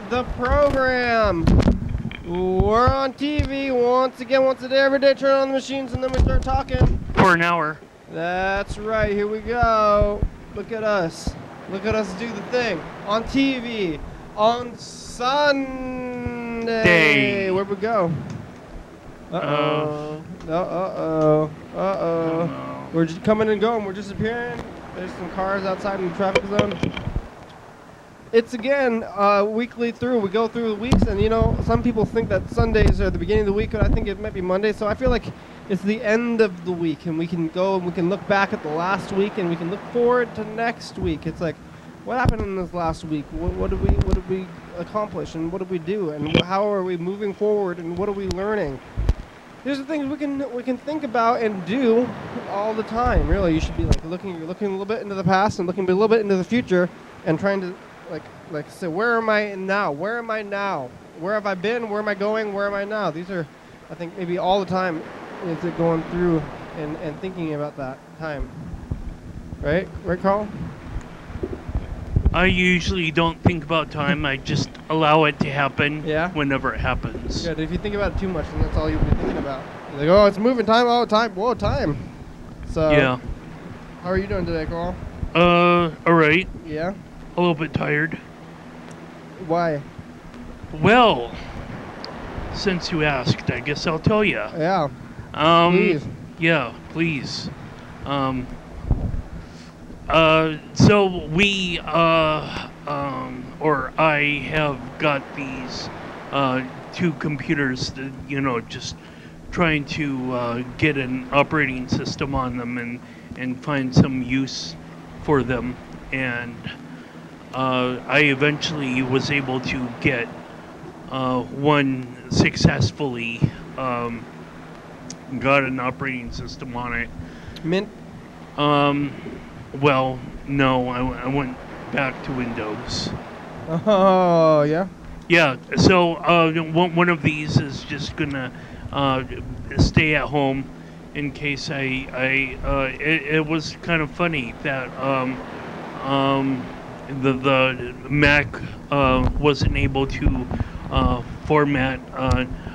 the program. We're on TV once again, once a day, every day. Turn on the machines and then we start talking. For an hour. That's right. Here we go. Look at us. Look at us do the thing. On TV. On Sunday. Where'd we go? Uh-oh. We're just coming and going. We're disappearing. There's some cars outside in the traffic zone. It's again weekly through. We go through the weeks, and you know, some people think that Sundays are the beginning of the week, but I think it might be Monday. So I feel like it's the end of the week, and we can go and we can look back at the last week, and we can look forward to next week. It's like, what happened in this last week? What did we accomplish, and what did we do, and how are we moving forward, and what are we learning? These are things we can think about and do all the time. Really, you should be like looking a little bit into the past and looking a little bit into the future, and trying to like say, where am I now? Where am I now? Where have I been? Where am I going? Where am I now? These are, I think, maybe all the time is it going through and thinking about that time. Right, Carl? I usually don't think about time. I just allow it to happen whenever it happens. Good. If you think about it too much, then that's all you'll be thinking about. You're like, oh, it's moving time. Oh, time. Whoa, time. So, yeah. How are you doing today, Carl? All right. Yeah? A little bit tired. Why? Well, since you asked, I guess I'll tell you. Yeah. Please. Yeah, please. So we, or I have got these two computers that, you know, just trying to get an operating system on them and find some use for them. And I eventually was able to get one successfully, got an operating system on it. Mint? Well, no, I went back to Windows. Oh, yeah? Yeah, so one of these is just gonna stay at home in case it was kind of funny that the Mac wasn't able to format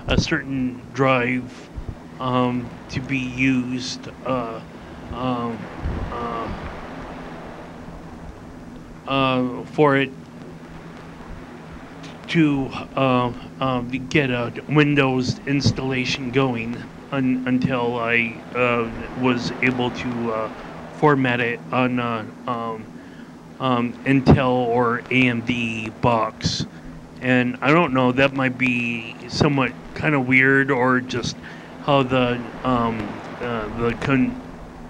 a certain drive to be used for it to get a Windows installation going until I was able to format it on Intel or AMD box. And I don't know, that might be somewhat kind of weird, or just how the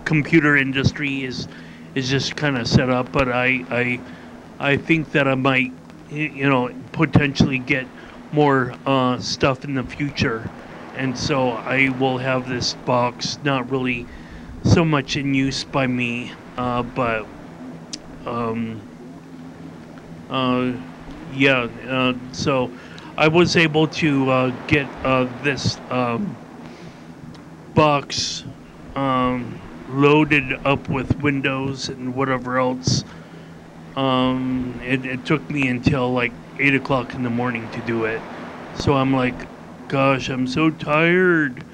computer industry is just kind of set up. But I think that I might, you know, potentially get more stuff in the future, and so I will have this box not really so much in use by me, but so I was able to get this box loaded up with Windows and whatever else. It took me until like 8 o'clock in the morning to do it. So I'm like, gosh, I'm so tired.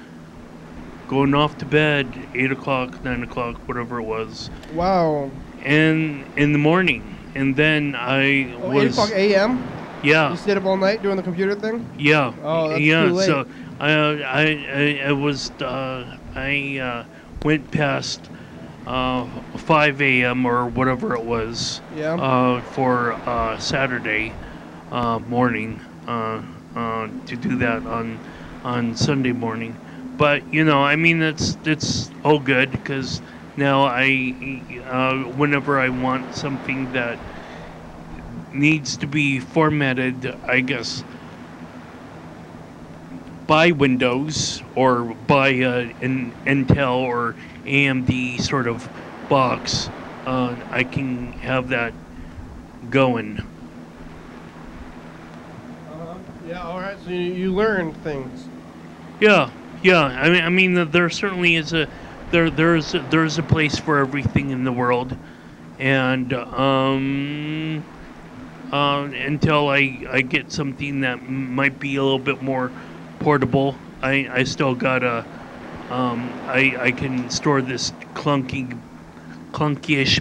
Going off to bed, 8 o'clock, 9 o'clock, whatever it was. Wow. And in the morning. And then I was... 8 o'clock a.m.? Yeah. You stayed up all night doing the computer thing? Yeah. Oh, that's too late. So I went past 5 a.m. or whatever it was for Saturday morning to do that on Sunday morning. But you know, I mean, it's all good, because now whenever I want something that needs to be formatted, I guess, by Windows or by an Intel or AMD sort of box, I can have that going. Yeah, all right. So you learn things. Yeah. I mean, there certainly is there's a place for everything in the world, and until I get something that might be a little bit more portable. I still gotta I can store this clunky-ish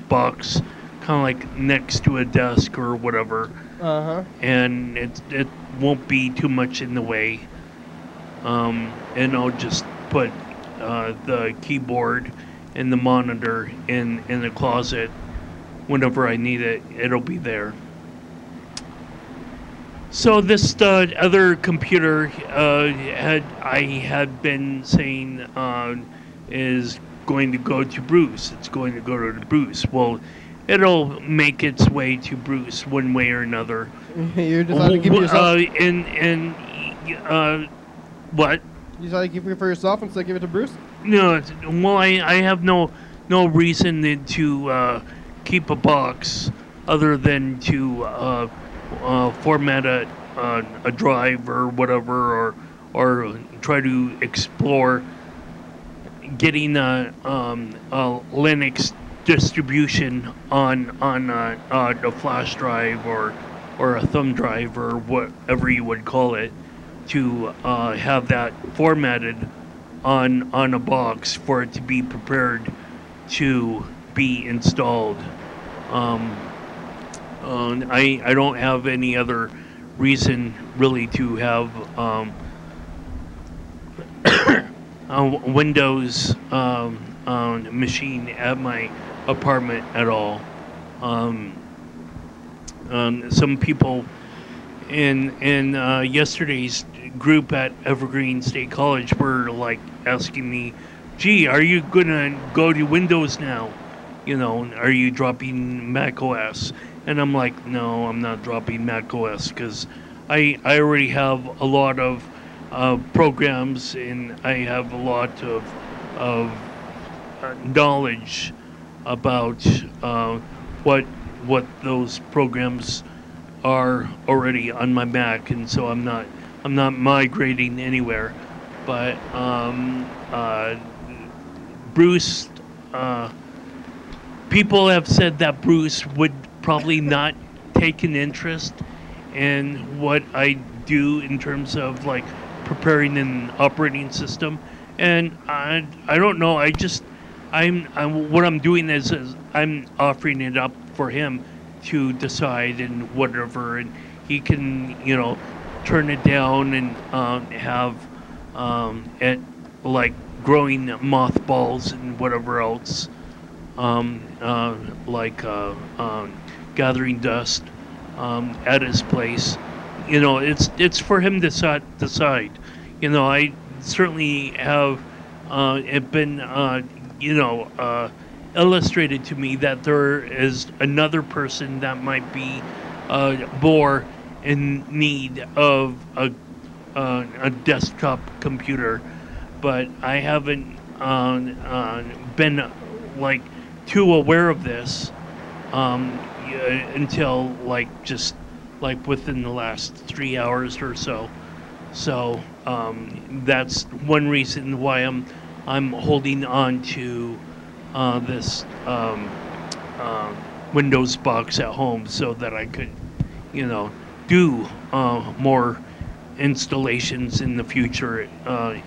box kind of like next to a desk or whatever, and it won't be too much in the way. And I'll just put the keyboard and the monitor in the closet. Whenever I need it, it'll be there. So this other computer I had been saying is going to go to Bruce. It's going to go to Bruce. Well, it'll make its way to Bruce one way or another. You decided to keep it yourself? What? You decided to keep it for yourself instead of give it to Bruce? No, well, I have no reason to keep a box other than to format a drive or whatever, or try to explore getting a Linux distribution on a flash drive or a thumb drive or whatever you would call it, to have that formatted on a box for it to be prepared to be installed. I don't have any other reason really to have a Windows machine at my apartment at all. Some people in yesterday's group at Evergreen State College were like asking me, "Gee, are you gonna go to Windows now? You know, are you dropping Mac OS?" And I'm like, no, I'm not dropping Mac OS because I already have a lot of programs, and I have a lot of knowledge about what those programs are already on my Mac, and so I'm not migrating anywhere. But Bruce, people have said that Bruce would probably not take an interest in what I do in terms of like preparing an operating system, and I don't know. I'm what I'm doing is I'm offering it up for him to decide and whatever, and he can turn it down and have it like growing mothballs and whatever else, gathering dust at his place. It's for him to decide. I certainly have it been illustrated to me that there is another person that might be more in need of a desktop computer, but I haven't been like too aware of this until just within the last 3 hours or so. So that's one reason why I'm holding on to this Windows box at home, so that I could do more installations in the future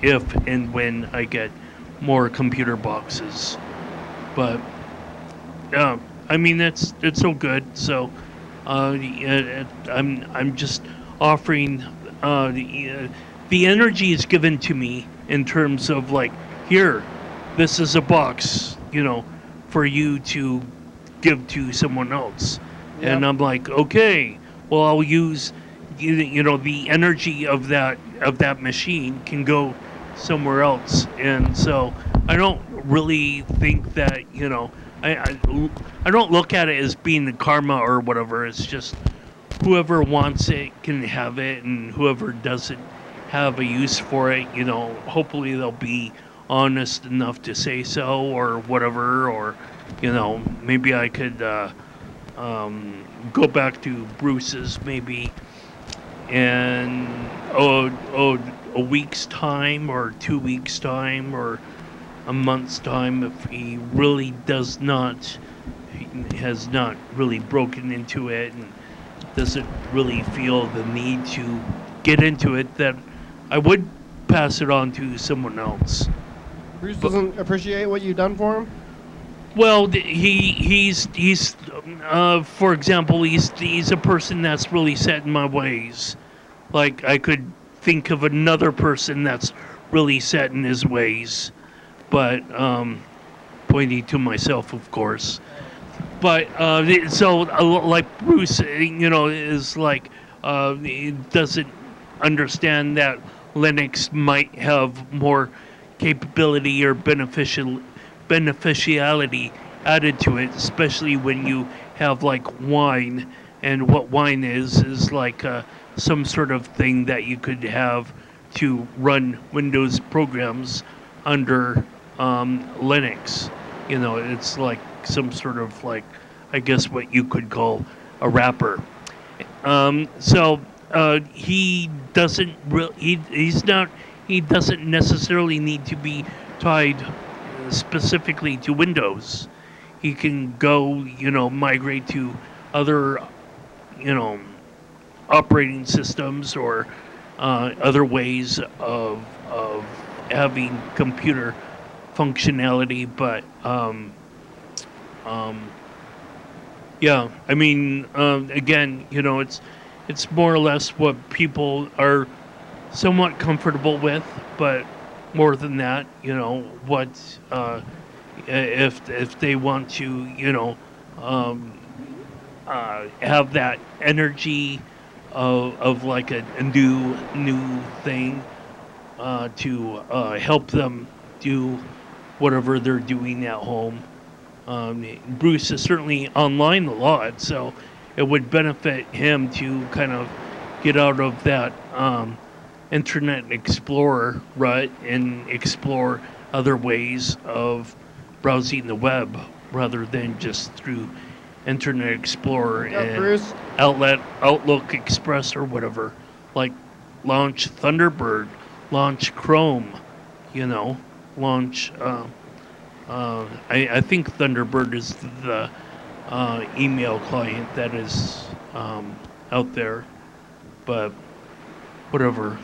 if and when I get more computer boxes. But I mean, it's so good. So I'm just offering the energy is given to me in terms of like, here, this is a box, for you to give to someone else. Yep. And I'm like, okay, well, I'll use the energy of that machine can go somewhere else. And so I don't really think that I don't look at it as being the karma or whatever. It's just whoever wants it can have it, and whoever doesn't have a use for it, hopefully they'll be honest enough to say so or whatever, or maybe I could go back to Bruce's maybe in a week's time or 2 weeks' time or a month's time, if he really has not really broken into it and doesn't really feel the need to get into it, that I would pass it on to someone else. Bruce doesn't appreciate what you've done for him? Well, he's for example, he's a person that's really set in my ways. Like, I could think of another person that's really set in his ways, but pointing to myself, of course. But so like Bruce, is like he doesn't understand that Linux might have more capability or beneficiality added to it, especially when you have like wine. And what wine is like some sort of thing that you could have to run Windows programs under Linux. It's like some sort of, like, I guess what you could call a wrapper. So he doesn't he doesn't necessarily need to be tied specifically to Windows. He can go, migrate to other, operating systems, or other ways of having computer functionality. But yeah, I mean, again, it's more or less what people are somewhat comfortable with, but more than that, what if they want to, have that energy of like a new thing to help them do whatever they're doing at home. Bruce is certainly online a lot, so it would benefit him to kind of get out of that Internet Explorer rut and explore other ways of browsing the web rather than just through Internet Explorer and Bruce? Outlook Express or whatever. Like, launch Thunderbird, launch Chrome, launch. I think Thunderbird is the email client that is out there, but whatever.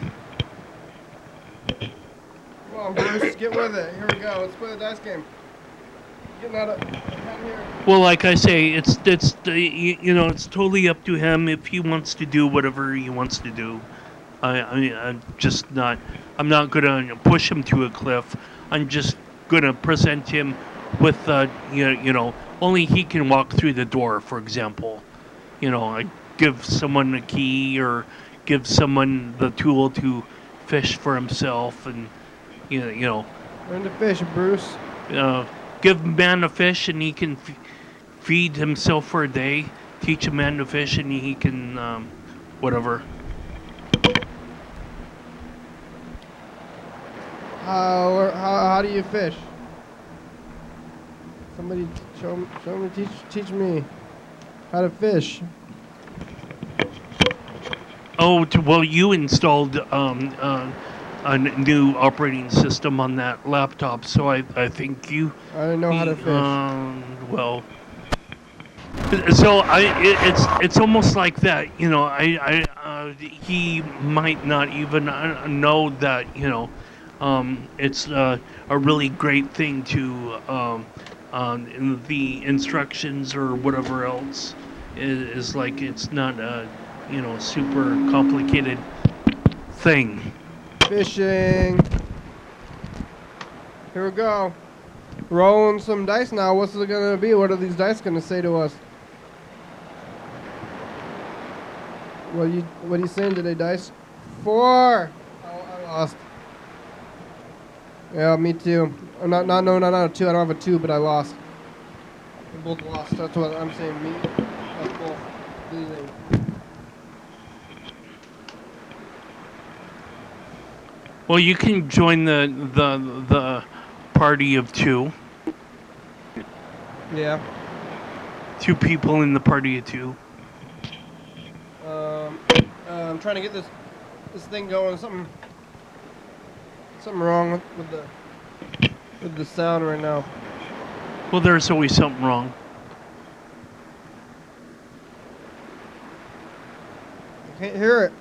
Come on, Bruce, get with it. Here we go. Let's play the dice game. Getting out of here. Well, like I say, it's it's totally up to him if he wants to do whatever he wants to do. I'm just not. I'm not gonna push him to a cliff. I'm just gonna present him with only he can walk through the door. For example, I give someone a key, or give someone the tool to fish for himself, and Learn to fish, Bruce. give a man a fish and he can feed himself for a day. Teach a man to fish and he can whatever. How do you fish? Somebody show me, teach me how to fish. Oh, well, you installed a new operating system on that laptop, so I think you. I didn't know how to fish. Well, so it's almost like that, he might not even know that, it's a really great thing to in the instructions or whatever else is like, it's not a super complicated thing. Fishing. Here we go. Rolling some dice now. What's it gonna be? What are these dice gonna say to us? What are you saying today, dice? 4. Oh, I lost. Yeah, me too. I'm not a 2. I don't have a 2, but I lost. We both lost. That's what I'm saying. Me. That's both losing. Well, you can join the party of 2. Yeah. 2 people in the party of 2. I'm trying to get this thing going. Something wrong with the sound right now. Well, there's always something wrong. Can't hear it.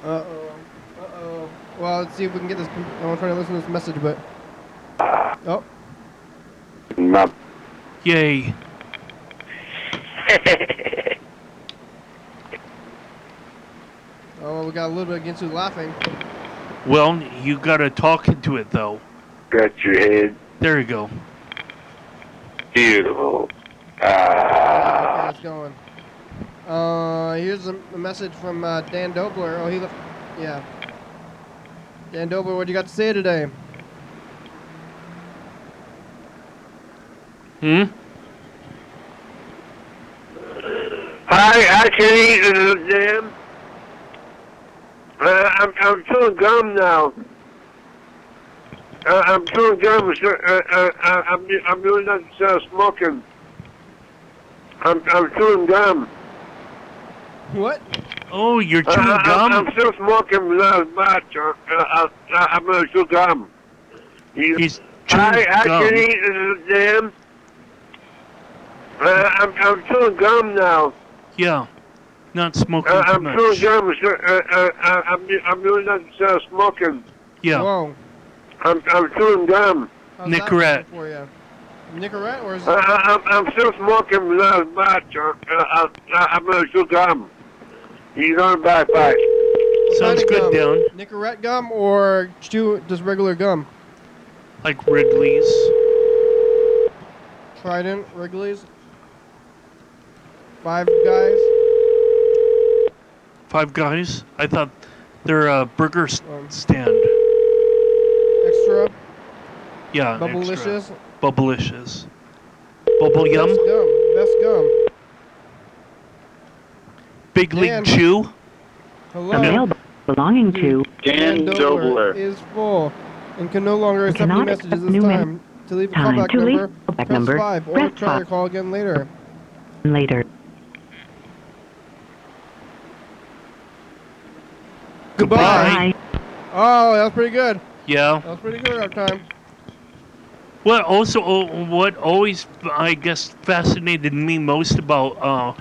Uh-oh. Well, let's see if we can get this. I'm trying to listen to this message, but... Oh. Yay. Oh, we got a little bit against you laughing. Well, you gotta talk into it, though. Got your head. There you go. Beautiful. Okay, it's going. Here's a message from Dan Dobler. Oh, he left. Yeah. Dan Dobler, what do you got to say today? I can't eat it, damn. I'm chewing gum now. I'm chewing gum. I'm doing that smoking. I'm chewing gum. What? Oh, you're chewing gum? I'm still smoking that much. I'm gonna chew gum. He's chewing gum. I can't eat it, damn. I'm chewing gum now. Yeah. Not smoking too I'm much. chewing gum. I'm doing that smoking. Yeah. Whoa. I'm chewing gum. How's Nicorette. that for you? Nicorette, or is it? I'm still smoking that much. I'm gonna chew gum. You going bye. Sounds good, gum? Dan. Nicorette gum or just regular gum? Like Wrigley's. Trident, Wrigley's. Five Guys. Five Guys? I thought they're a burger stand. Extra. Yeah, Bubblicious. extra. Bubblicious. Bubble Yum? Best gum. Big Dan. League Chew? Hello. The mailbox belonging to Dan Dobler is full and can no longer accept new cannot messages accept this new time. To leave a Time callback to leave number, callback press number, 5 or press try your 5. call again later. later. Goodbye. Bye. Oh, that was pretty good. Yeah. That was pretty good that time. What always, I guess, fascinated me most about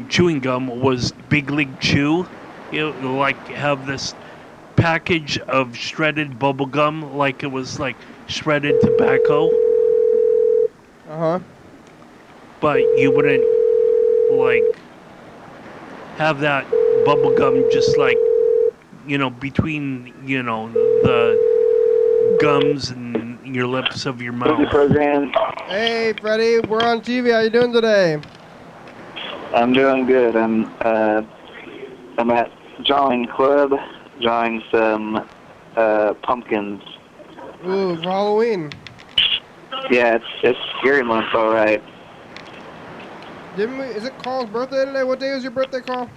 chewing gum was Big League Chew. You know, like have this package of shredded bubble gum, like it was like shredded tobacco. Uh-huh. But you wouldn't like have that bubble gum just like, between, the gums and your lips of your mouth. Hey, Freddie, we're on TV. How you doing today? I'm doing good. I'm at drawing club, drawing some pumpkins. Ooh, for Halloween. Yeah, it's scary month, all right. Is it Carl's birthday today? What day is your birthday, Carl?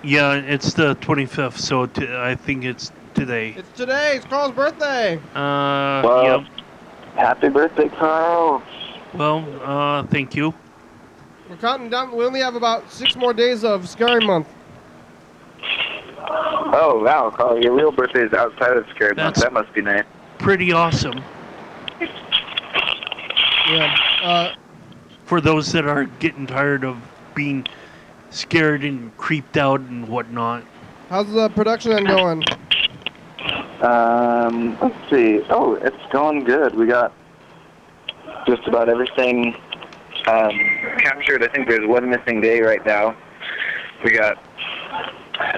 Yeah, it's the 25th, so I think it's today. It's today. It's Carl's birthday. Well, yep. Happy birthday, Carl. Well, thank you. We're counting down. We only have about 6 more days of Scary Month. Oh, wow, Carl, your real birthday is outside of scary month. That's That must be nice. pretty awesome. Yeah. For those that are getting tired of being scared and creeped out and whatnot. How's the production end going? Let's see. Oh, it's going good. We got just about everything captured. I think there's one missing day right now.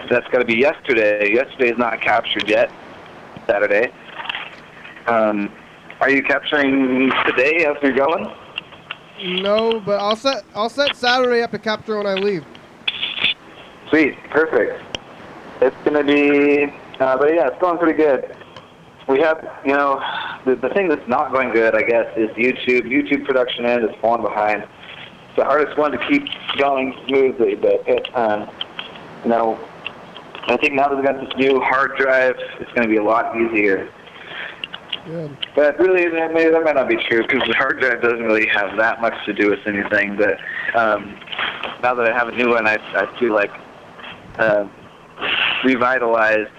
That's got to be yesterday. Yesterday is not captured yet. Saturday. Are you capturing today as you're going? No, but I'll set Saturday up to capture when I leave. Sweet, perfect. It's gonna be, but yeah, it's going pretty good. We have, the thing that's not going good, I guess, is YouTube. YouTube production end is falling behind. It's the hardest one to keep going smoothly, but I think now that we got this new hard drive, it's gonna be a lot easier. Good. But really, that might not be true, because the hard drive doesn't really have that much to do with anything. But now that I have a new one, I feel like revitalized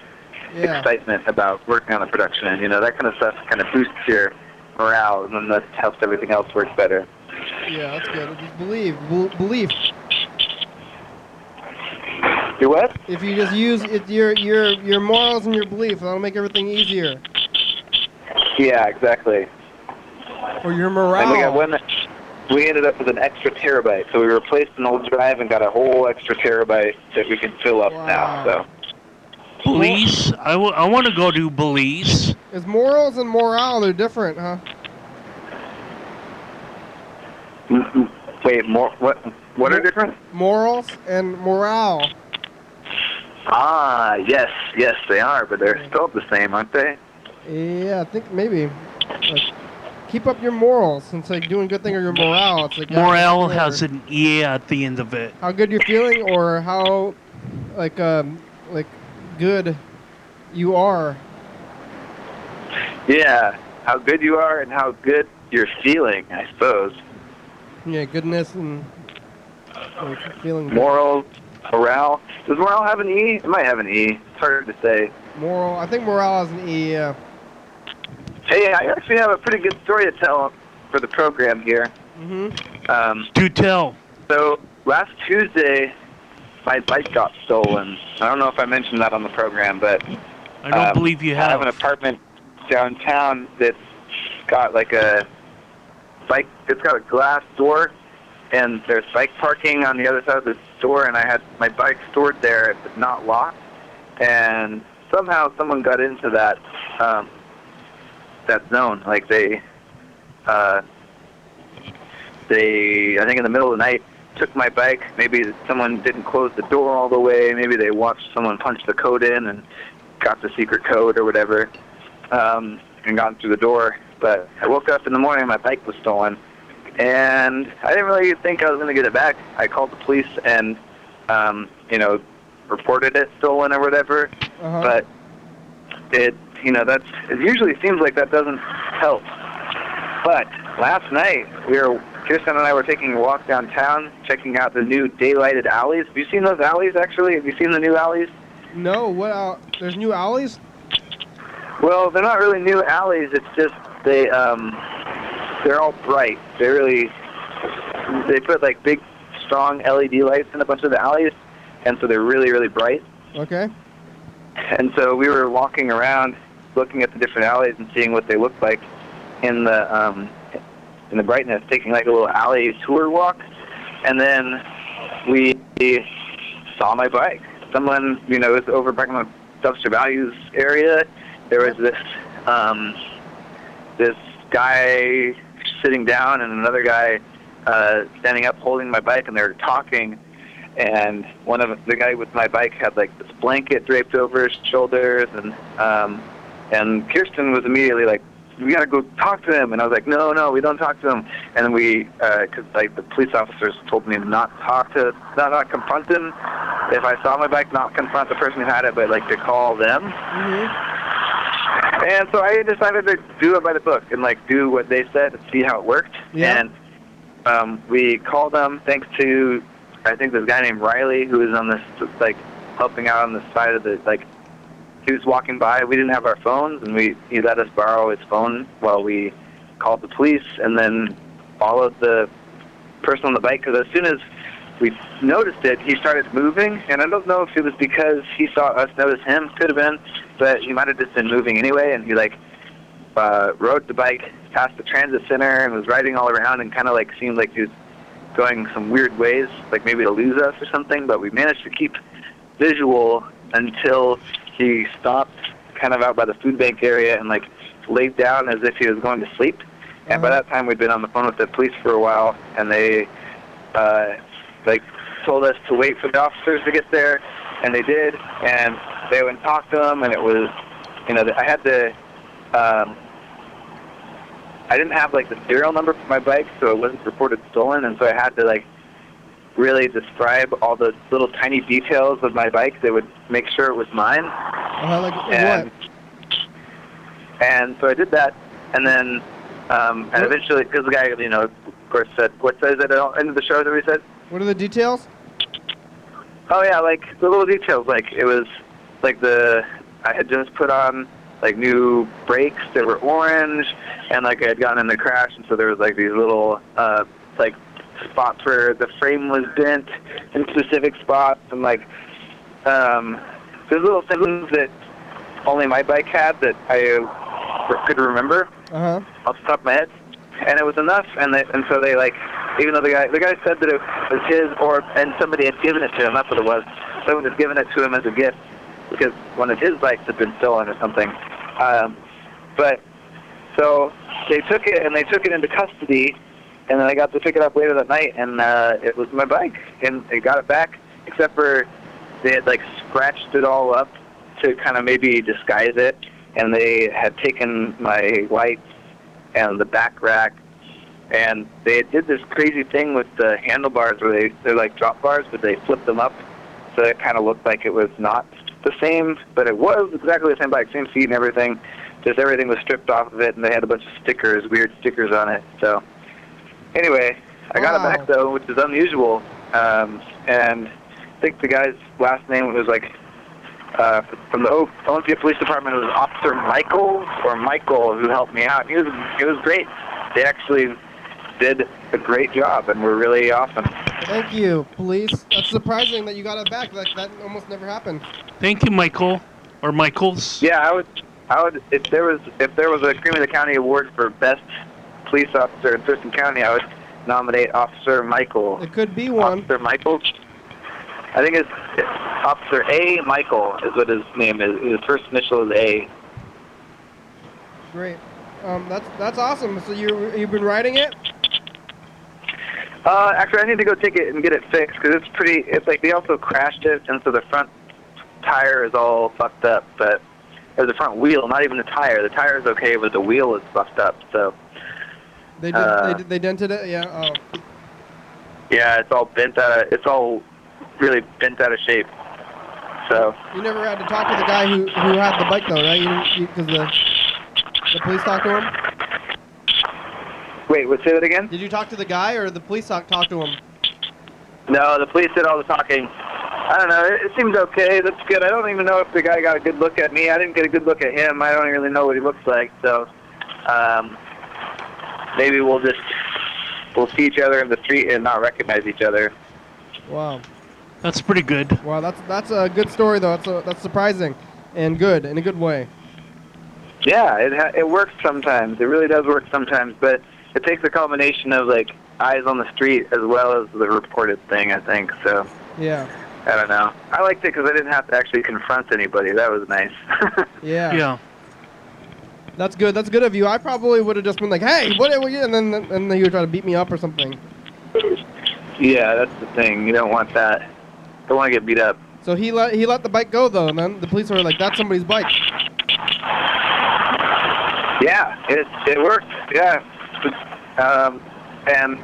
excitement about working on the production end. That kind of stuff kind of boosts your morale, and then that helps everything else work better. Yeah, that's good. Just believe. Belief. You what? If you just use your morals and your belief, that'll make everything easier. Yeah, exactly. Or your And morale. we ended up with an extra terabyte, so we replaced an old drive and got a whole extra terabyte that we can fill up now. So. Belize? I want to go to Belize. Is morals and morale, they're different, huh? Wait, what are different? Morals and morale. Ah, yes, they are, but they're spelled the same, aren't they? Yeah, I think maybe. Like, keep up your morals. It's like doing good thing or your morale. It's like Morale has an E at the end of it. how good you're feeling or how like good you are. Yeah, how good you are and how good you're feeling, I suppose. Yeah, goodness and like feeling Morals, morale. Does morale have an E? It might have an E. It's hard to say. Moral. I think morale has an E. Yeah. Hey, I actually have a pretty good story to tell for the program here. Do tell. So last Tuesday, my bike got stolen. I don't know if I mentioned that on the program, but I don't believe you have. I have an apartment downtown that's got like a bike. It's got a glass door, and there's bike parking on the other side of the store. And I had my bike stored there, but not locked. And somehow someone got into that zone. Like I think in the middle of the night, took my bike. Maybe someone didn't close the door all the way. Maybe they watched someone punch the code in and got the secret code or whatever, and got through the door. But I woke up in the morning, my bike was stolen, and I didn't really think I was going to get it back. I called the police and, reported it stolen or whatever. But it usually seems like that doesn't help. But last night, Kirsten and I were taking a walk downtown, checking out the new daylighted alleys. Have you seen those alleys, actually? Have you seen the new alleys? No, what? There's new alleys? Well, they're not really new alleys. It's just they're all bright. They put like big, strong LED lights in a bunch of the alleys, and so they're really, really bright. Okay. And so we were walking around, looking at the different alleys and seeing what they looked like in the brightness, taking like a little alley tour walk, and then we saw my bike. Someone, was over back in the dumpster values area. There was this guy sitting down and another guy standing up holding my bike, and they were talking. And the guy with my bike had like this blanket draped over his shoulders, and Kirsten was immediately like, "We gotta go talk to him." And I was like, "No, we don't talk to him." And then because like the police officers told me not confront him if I saw my bike, not confront the person who had it, but like to call them. And so I decided to do it by the book and like do what they said and see how it worked. Yeah. And we called them thanks to, I think, this guy named Riley who was on this, like, helping out on the side of the, like, he was walking by. We didn't have our phones, and he let us borrow his phone while we called the police, and then followed the person on the bike, because as soon as we noticed it, he started moving, and I don't know if it was because he saw us notice him, could have been, but he might have just been moving anyway, and he, like, rode the bike past the transit center and was riding all around and kind of, like, seemed like he was going some weird ways, like maybe to lose us or something, but we managed to keep visual until he stopped kind of out by the food bank area and like laid down as if he was going to sleep. And by that time we'd been on the phone with the police for a while, and they like told us to wait for the officers to get there, and they did, and they went and talked to him, and it was, I had to I didn't have like the serial number for my bike, so it wasn't reported stolen, and so I had to like really describe all the little tiny details of my bike that would make sure it was mine. And so I did that, and then and eventually, because the guy, of course, said, "What says it at the end of the show?" That we said. What are the details? Oh yeah, like the little details. Like it was like I had just put on like new brakes that were orange, and like I had gotten in the crash, and so there was like these little like spots where the frame was bent in specific spots, and like there's little things that only my bike had that I could remember off the top of my head, and it was enough. And so they like, even though the guy said that it was his, and somebody had given it to him. That's what it was. Someone had given it to him as a gift because one of his bikes had been stolen or something. But so they took it into custody, and then I got to pick it up later that night, and it was my bike, and they got it back, except for they had like scratched it all up to kind of maybe disguise it, and they had taken my lights and the back rack, and they did this crazy thing with the handlebars where they're like drop bars, but they flipped them up so it kind of looked like it was not the same, but it was exactly the same bike, same seat and everything. Just everything was stripped off of it, and they had a bunch of stickers, weird stickers on it. So anyway, I got it back though, which is unusual. And I think the guy's last name was like from the Olympia Police Department. It was Officer Michael who helped me out. It was great. They actually did a great job and were really awesome. Thank you, police. That's surprising that you got it back. That almost never happened. Thank you, Michael, or Michaels. Yeah, I would if there was a Cream of the County award for best police officer in Thurston County, I would nominate Officer Michael. It could be one. Officer Michael. I think it's Officer A. Michael is what his name is. His first initial is A. Great. That's awesome. So you've been riding it? Actually, I need to go take it and get it fixed because it's like they also crashed it, and so the front tire is all fucked up, but or the front wheel, not even the tire. The tire is okay, but the wheel is fucked up. So they dented it. Yeah. Oh. Yeah, it's all really bent out of shape. So you never had to talk to the guy who had the bike though, right? Because the police talked to him. Wait, say that again? Did you talk to the guy, or the police talk to him? No, the police did all the talking. I don't know. It seems okay. That's good. I don't even know if the guy got a good look at me. I didn't get a good look at him. I don't really know what he looks like. So maybe we'll see each other in the street and not recognize each other. Wow. That's pretty good. Wow, that's a good story though. That's surprising and good in a good way. Yeah, it works sometimes. It really does work sometimes, but it takes a combination of like eyes on the street as well as the reported thing, I think. So yeah. I don't know. I liked it because I didn't have to actually confront anybody. That was nice. Yeah. Yeah. That's good. That's good of you. I probably would have just been like, "Hey, what are you?" And then he would try to beat me up or something. Yeah, that's the thing. You don't want that. Don't want to get beat up. So he let the bike go though, and then the police were like, "That's somebody's bike." Yeah, it worked. Yeah, and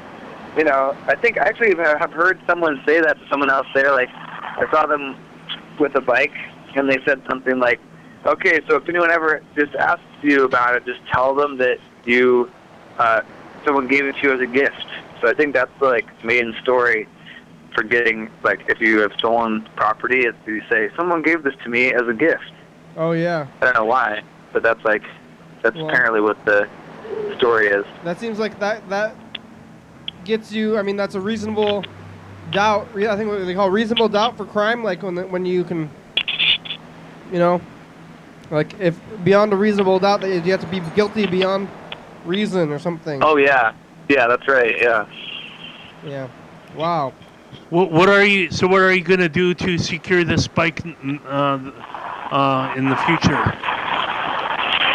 you know, I think I actually have heard someone say that to someone else there. Like, I saw them with a bike, and they said something like, "Okay, so if anyone ever just asks you about it, just tell them that you someone gave it to you as a gift." So I think that's the like main story for getting, like, if you have stolen property, is you say someone gave this to me as a gift. Oh yeah. I don't know why, but that's apparently what the story is. That seems like that gets you. I mean, that's a reasonable doubt. I think what they call reasonable doubt for crime, like when you can, you know, like if beyond a reasonable doubt that you have to be guilty beyond reason or something. Oh yeah, that's right. Yeah. Yeah. Wow. What are you going to do to secure this bike in the future?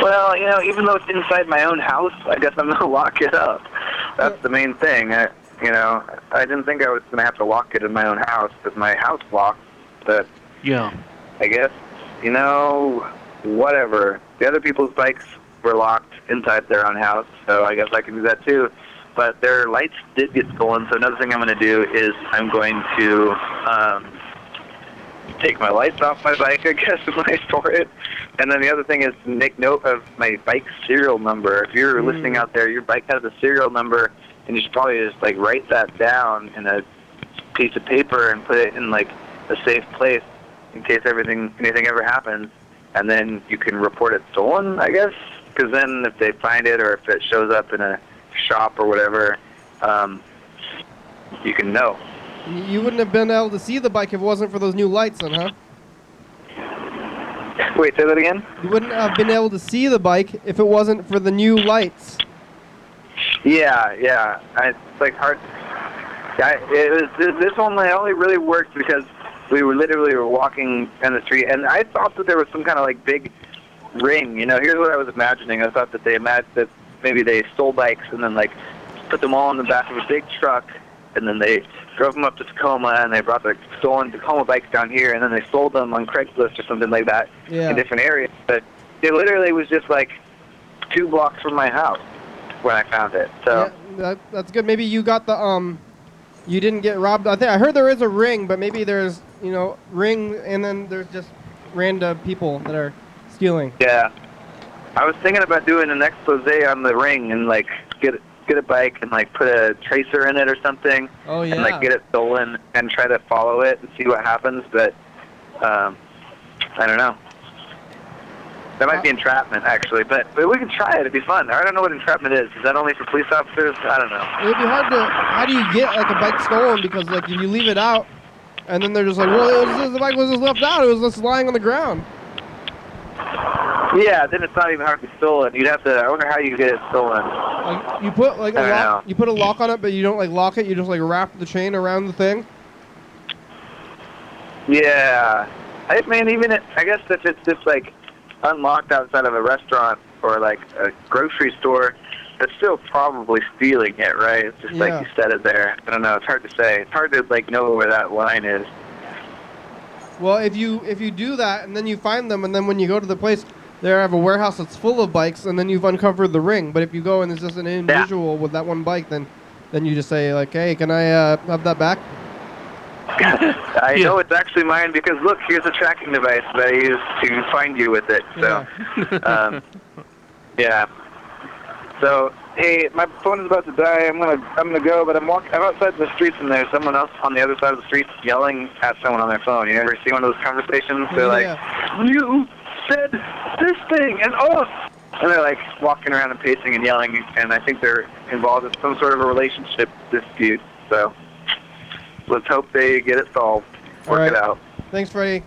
Well, you know, even though it's inside my own house, I guess I'm going to lock it up. That's the main thing. I didn't think I was going to have to lock it in my own house because my house locks. But yeah, I guess, you know, whatever. The other people's bikes were locked inside their own house, so I guess I can do that too. But their lights did get stolen, so another thing I'm going to do is I'm going to take my lights off my bike, I guess, when I store it. And then the other thing is to make note of my bike serial number. If you're listening out there, your bike has a serial number, and you should probably just like write that down in a piece of paper and put it in like a safe place in case anything ever happens. And then you can report it stolen, I guess, because then if they find it or if it shows up in a shop or whatever, you can know. You wouldn't have been able to see the bike if it wasn't for those new lights, then, huh? Wait, say that again? You wouldn't have been able to see the bike if it wasn't for the new lights. Yeah. It's like hard. This only really worked because we were literally walking down the street, and I thought that there was some kind of like big ring. You know, here's what I was imagining. I thought that maybe they stole bikes and then like put them all in the back of a big truck, and then they drove them up to Tacoma, and they brought the stolen Tacoma bikes down here, and then they sold them on Craigslist or something like that in different areas. But it literally was just like 2 blocks from my house when I found it. So yeah, that's good. Maybe you got the you didn't get robbed. I heard there is a ring, but maybe there's ring, and then there's just random people that are stealing. Yeah, I was thinking about doing an expose on the ring and like get a bike and like put a tracer in it or something. Oh yeah. And like get it stolen and try to follow it and see what happens, but I don't know. That might be entrapment, actually, but we can try it. It'd be fun. I don't know what entrapment is. Is that only for police officers? I don't know. It'd be hard to. How do you get like a bike stolen? Because like if you leave it out, and then they're just like, well, the bike was just left out. It was just lying on the ground. Yeah, then it's not even hard to be stolen. You'd have to. I wonder how you get it stolen. Like you put like a lock. You put a lock on it, but you don't like lock it. You just like wrap the chain around the thing. Yeah, I mean, I guess if it's just like unlocked outside of a restaurant or like a grocery store, it's still probably stealing it, right? It's just like you set it there. I don't know. It's hard to say. It's hard to like know where that line is. Well, if you do that and then you find them, and then when you go to the place, they have a warehouse that's full of bikes, and then you've uncovered the ring. But if you go and it's just an individual with that one bike, then you just say like, hey, can I have that back? I know it's actually mine because look, here's a tracking device that I use to find you with it. So, yeah. So, hey, my phone is about to die. I'm gonna go, but I'm outside the streets, and there's someone else on the other side of the street yelling at someone on their phone. You ever see one of those conversations? They're like, "You said this thing," and and they're like walking around and pacing and yelling, and I think they're involved in some sort of a relationship dispute. So. Let's hope they get it solved. Work it out. Thanks, Freddie.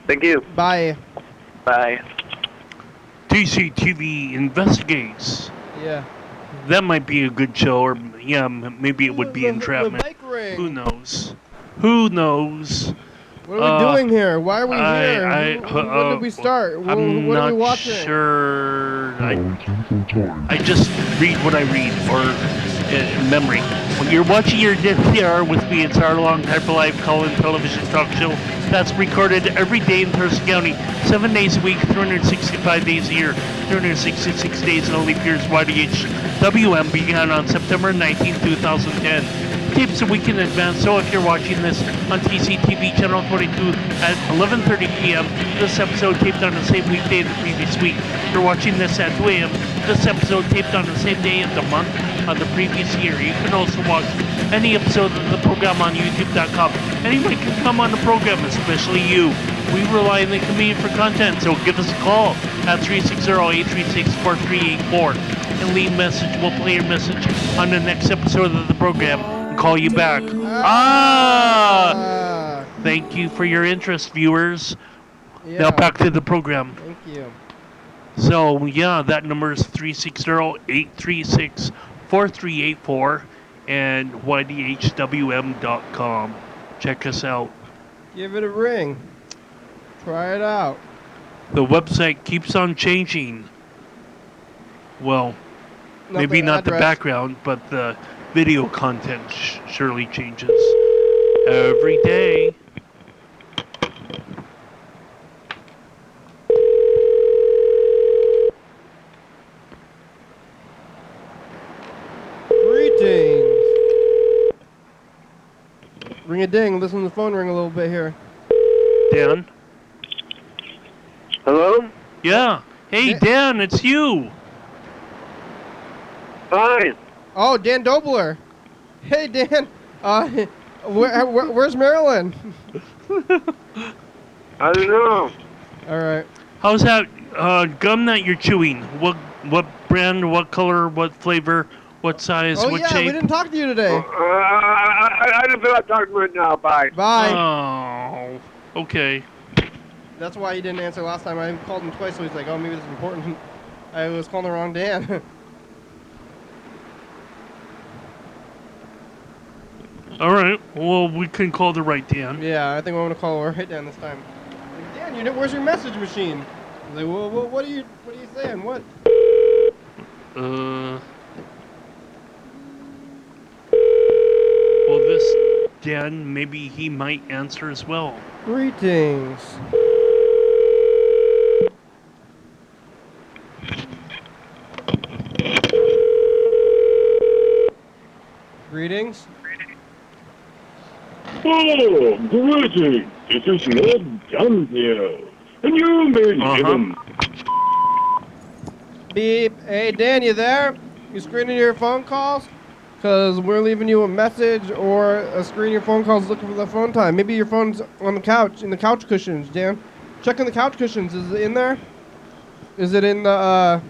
Thank you. Bye. Bye. TCTV investigates. Yeah. That might be a good show, or maybe it would be entrapment. The bike ring. Who knows? Who knows? What are we doing here? Why are we here? When did we start? What are we watching? Sure. I just read what I read, or in memory. When you're watching your DVR with me, it's our long type of live call-in television talk show that's recorded every day in Thurston County, 7 days a week, 365 days a year, 366 days in a leap year's YDHWM began on September 19, 2010. Tapes a week in advance, so if you're watching this on TCTV Channel 22 at 11:30 p.m., this episode taped on the same weekday the previous week. If you're watching this at 2 a.m., this episode taped on the same day of the month of the previous year. You can also watch any episode of the program on YouTube.com. Anyone can come on the program, especially you. We rely on the community for content, so give us a call at 360-836-4384 and leave a message. We'll play your message on the next episode of the program. Call you back. Thank you for your interest, viewers. Now back to the program. Thank you. So, that number is 360-836-4384 and YDHWM.com. Check us out. Give it a ring. Try it out. The website keeps on changing. Well, maybe not the background, but the video content surely changes every day. Greetings. Ring a ding. Listen to the phone ring a little bit here. Dan? Hello? Yeah. Hey, Dan, it's you. Hi. Oh, Dan Dobler. Hey, Dan. Where's Marilyn? I don't know. All right. How's that gum that you're chewing? What brand, what color, what flavor, What size? Oh what yeah, shape? we didn't talk to you today. I don't feel like talking right now. Bye. Bye. Oh, okay. That's why he didn't answer last time. I called him twice, so he's like, oh, maybe this is important. I was calling the wrong Dan. All right. Well, we can call the right Dan. Yeah, I think I'm gonna call the right Dan this time. Like, Dan, where's your message machine? He's like, well, what are you saying? What? Well, this Dan, maybe he might answer as well. Greetings. Greetings. Oh, greetings. This is Lord John here. And you may live him. Beep. Hey, Dan, you there? You screening your phone calls? Because we're leaving you a message or a screen your phone calls looking for the phone time. Maybe your phone's on the couch, in the couch cushions, Dan. Check in the couch cushions. Is it in there? Is it in the,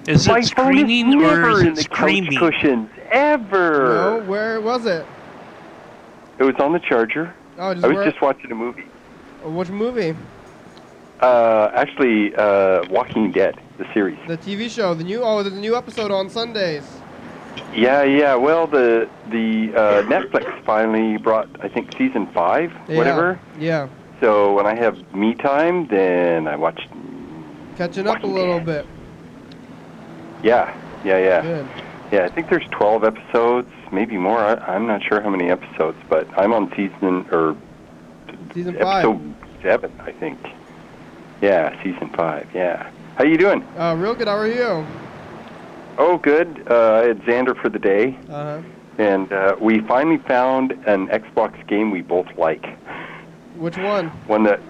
Is it screening or is it screaming? Couch cushions ever. No, where was it? It was on the charger. Oh, I was just watching a movie. Which movie? Actually, Walking Dead, the series. The TV show. There's a new episode on Sundays. Yeah. Well, the Netflix finally brought, I think, season 5, whatever. Yeah. So when I have me time, then I watch. Catching up a little bit. Yeah. Good. Yeah, I think there's 12 episodes, maybe more. I'm not sure how many episodes, but I'm on season 5. Episode 7, I think. Yeah, season 5. Yeah. How you doing? Real good. How are you? Oh, good. I had Xander for the day. Uh-huh. And we finally found an Xbox game we both like. Which one? One that,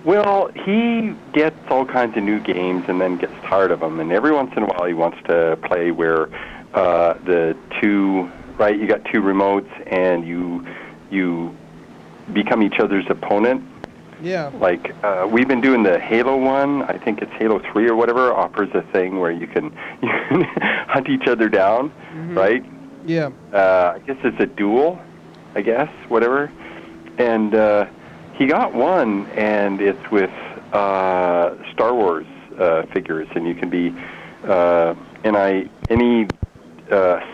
well, he gets all kinds of new games and then gets tired of them. And every once in a while he wants to play where you got 2 remotes and you become each other's opponent. Yeah. Like, we've been doing the Halo one. I think it's Halo 3 or whatever, offers a thing where you can hunt each other down, right? Yeah. I guess it's a duel, whatever. And he got one, and it's with Star Wars figures, and you can be any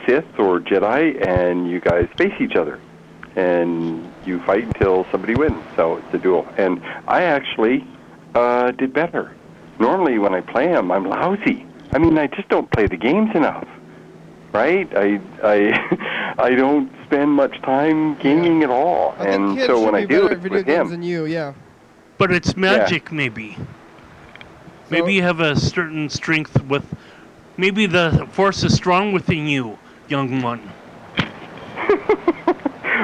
Sith or Jedi, and you guys face each other. And you fight until somebody wins, so it's a duel. And I actually did better. Normally when I play them, I'm lousy. I mean, I just don't play the games enough, right? I don't spend much time gaming at all. I think kids so when should I be do better it at video with games him, than you, yeah. But it's magic, maybe. Maybe you have a certain strength with. Maybe the force is strong within you, young one.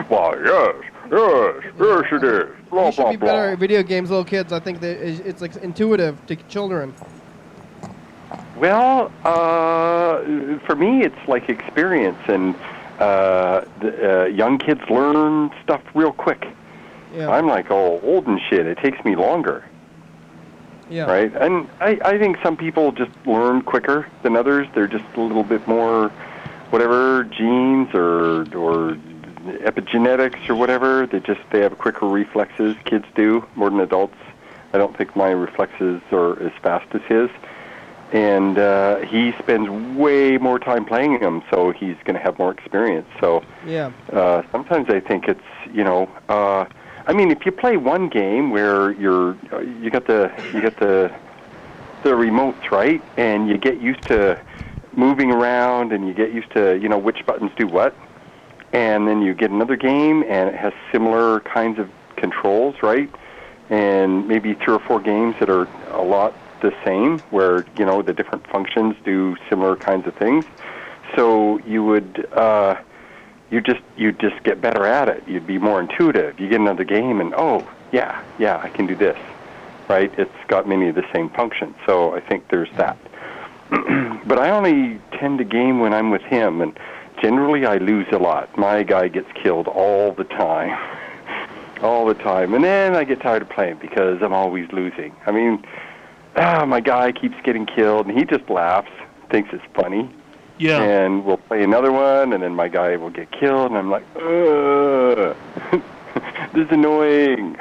Well, yes, it is. Blah, You should blah, be better blah. at video games, little kids. I think that it's like intuitive to children. Well, for me, it's like experience, and young kids learn stuff real quick. Yeah. I'm like old and shit. It takes me longer. Yeah. Right? And I think some people just learn quicker than others. They're just a little bit more, whatever, genes or epigenetics or whatever. They have quicker reflexes. Kids do more than adults. I don't think my reflexes are as fast as his. And he spends way more time playing them, so he's going to have more experience. So yeah. Sometimes I think it's, I mean, if you play one game where you got the remotes, right, and you get used to moving around and you get used to which buttons do what, and then you get another game and it has similar kinds of controls, right, and maybe 3 or 4 games that are a lot the same, where the different functions do similar kinds of things, so you would. You just get better at it. You'd be more intuitive. You get another game and, yeah, I can do this, right? It's got many of the same functions. So I think there's that. But I only tend to game when I'm with him, and generally I lose a lot. My guy gets killed all the time. All the time. And then I get tired of playing because I'm always losing. I mean, my guy keeps getting killed, and he just laughs, thinks it's funny. Yeah. And we'll play another one, and then my guy will get killed, and I'm like, ugh. This is annoying.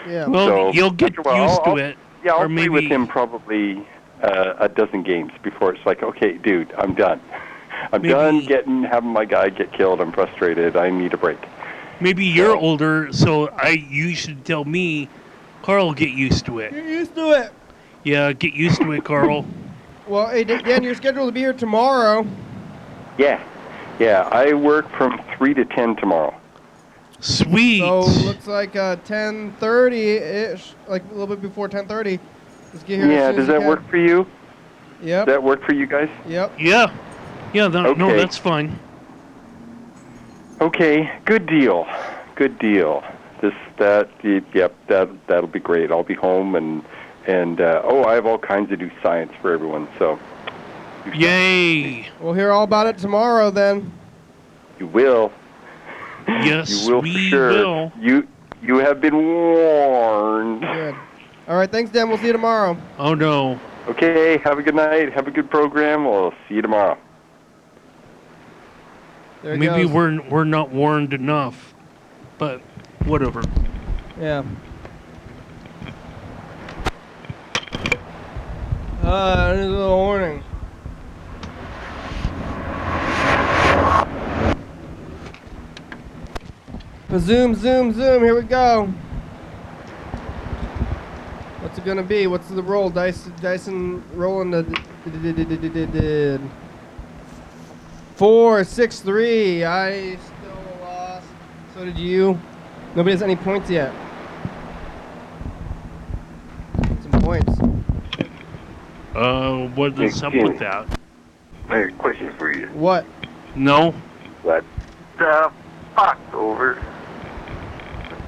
Yeah. Well, So, you'll get after a while, used to it. Yeah, I'll or play maybe with him probably a dozen games before it's like, okay, dude, I'm done. I'm done having my guy get killed. I'm frustrated. I need a break. Maybe you're older, so you should tell me, Carl, get used to it. Get used to it. Yeah, get used to it, Carl. Well, hey, Dan, you're scheduled to be here tomorrow. Yeah. I work from 3 to 10 tomorrow. Sweet. So looks like 10:30-ish, like a little bit before 10:30. Let's get here. Yeah, does that work for you? Yep. Does that work for you guys? Yep. Yeah. Yeah. No, Okay. that's fine. Okay. Good deal. That'll be great. I'll be home and I have all kinds of new science for everyone. So. Yay. We'll hear all about it tomorrow then. You will. Yes, you will we for sure. will. You have been warned. Good. All right, thanks, Dan. We'll see you tomorrow. Oh no. Okay. Have a good night. Have a good program. We'll see you tomorrow. There it Maybe goes. we're not warned enough, but whatever. Yeah. This is a little warning. Zoom, zoom, zoom. Here we go. What's it gonna be? What's the roll? Dyson rolling the 4, 6, 3. I still lost. So did you. Nobody has any points yet. Some points. What is up with that? I have a question for you. What? No. What the fuck, over?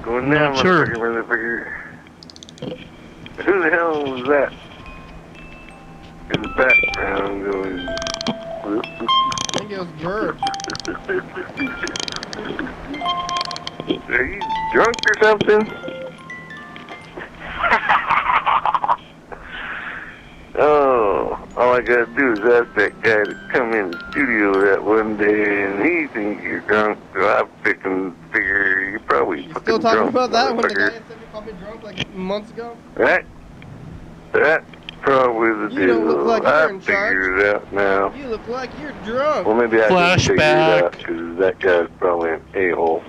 Going down, Not sure. motherfucker. Who the hell was that? In the background going... I think it was Bird. Are you drunk or something? Oh, all I gotta do is ask that guy to come in the studio that one day, and he thinks you're drunk, so I figure you're probably fucking Still talking drunk, about that when the guy motherfucker. said you called me drunk like months ago? Right? That's probably the You don't look deal. like you're I in charge. figured it out now. You look like you're drunk. Well, maybe I can figure it Flashback. out, because that guy's probably an a-hole.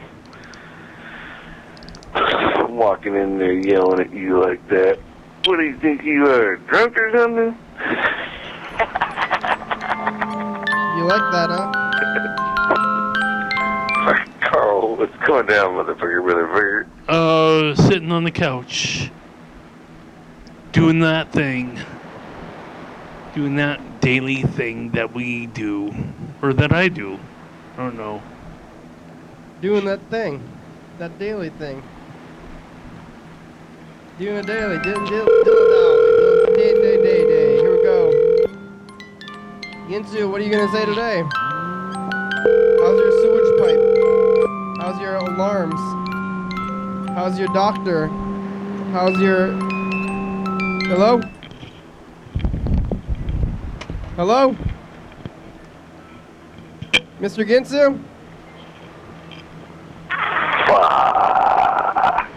Walking in there yelling at you like that. What do you think you are, drunk or something? You like that, huh? Carl, what's going down, motherfucker? Sitting on the couch. Doing that thing. Doing that daily thing that we do. Or that I do. I don't know. Doing that thing. That daily thing. Doing a daily. Day. Here we go. Ginsu, what are you going to say today? How's your sewage pipe? How's your alarms? How's your doctor? How's your... Hello? Hello? Mr. Ginsu? Fuck.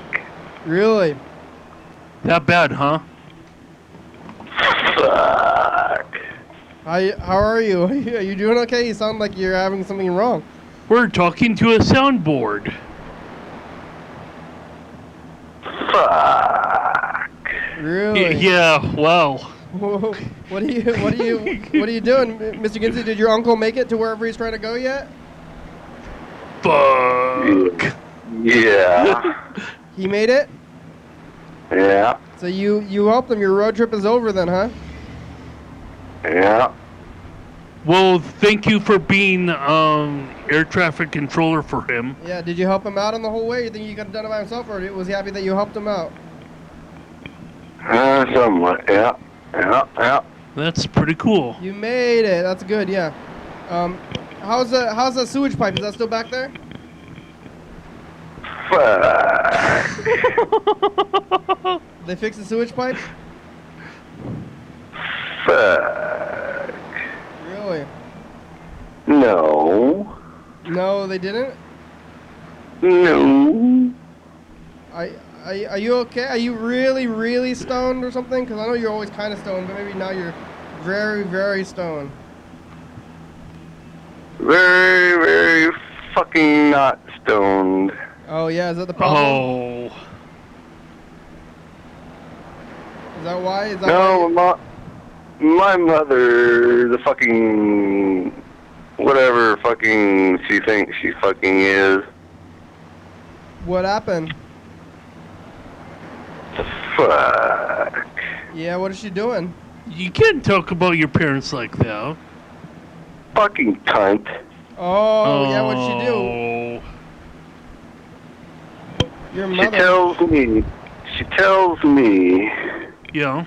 Really? That bad, huh? Fuck. How are you? Are you doing okay? You sound like you're having something wrong. We're talking to a soundboard. Fuck. Really? Yeah, wow. Whoa. What are you doing, Mr. Ginsu? Did your uncle make it to wherever he's trying to go yet? Fuck. Yeah. He made it? Yeah. So you helped him. Your road trip is over then, huh? Yeah. Well, thank you for being air traffic controller for him. Yeah. Did you help him out on the whole way? You think he could have done it by himself, or was he happy that you helped him out? Somewhat. Yeah. Yeah. That's pretty cool. You made it. That's good. Yeah. How's the sewage pipe? Is that still back there? Fuck. They fixed the sewage pipe? Fuck. Really? No, they didn't? No. Are you okay? Are you really, really stoned or something? Because I know you're always kind of stoned, but maybe now you're very, very stoned. Very, very fucking not stoned. Oh, yeah, is that the problem? Oh. Is that why? Is that No, why? my mother, the fucking, whatever fucking she thinks she fucking is. What happened? Fuck. Yeah, what is she doing? You can't talk about your parents like that. Fucking cunt. Oh, yeah, what'd she do? Your mother. She tells me. Yeah.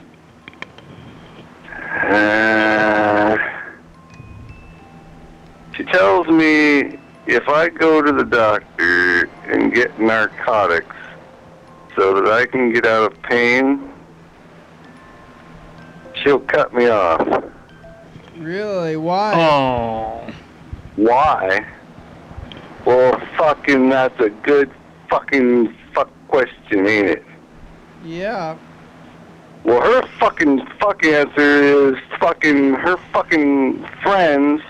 She tells me if I go to the doctor and get narcotics so that I can get out of pain, she'll cut me off. Really? Why? Oh. Why? Well, fucking, that's a good fucking fuck question, ain't it? Yeah. Well, her fucking fuck answer is fucking her fucking friends,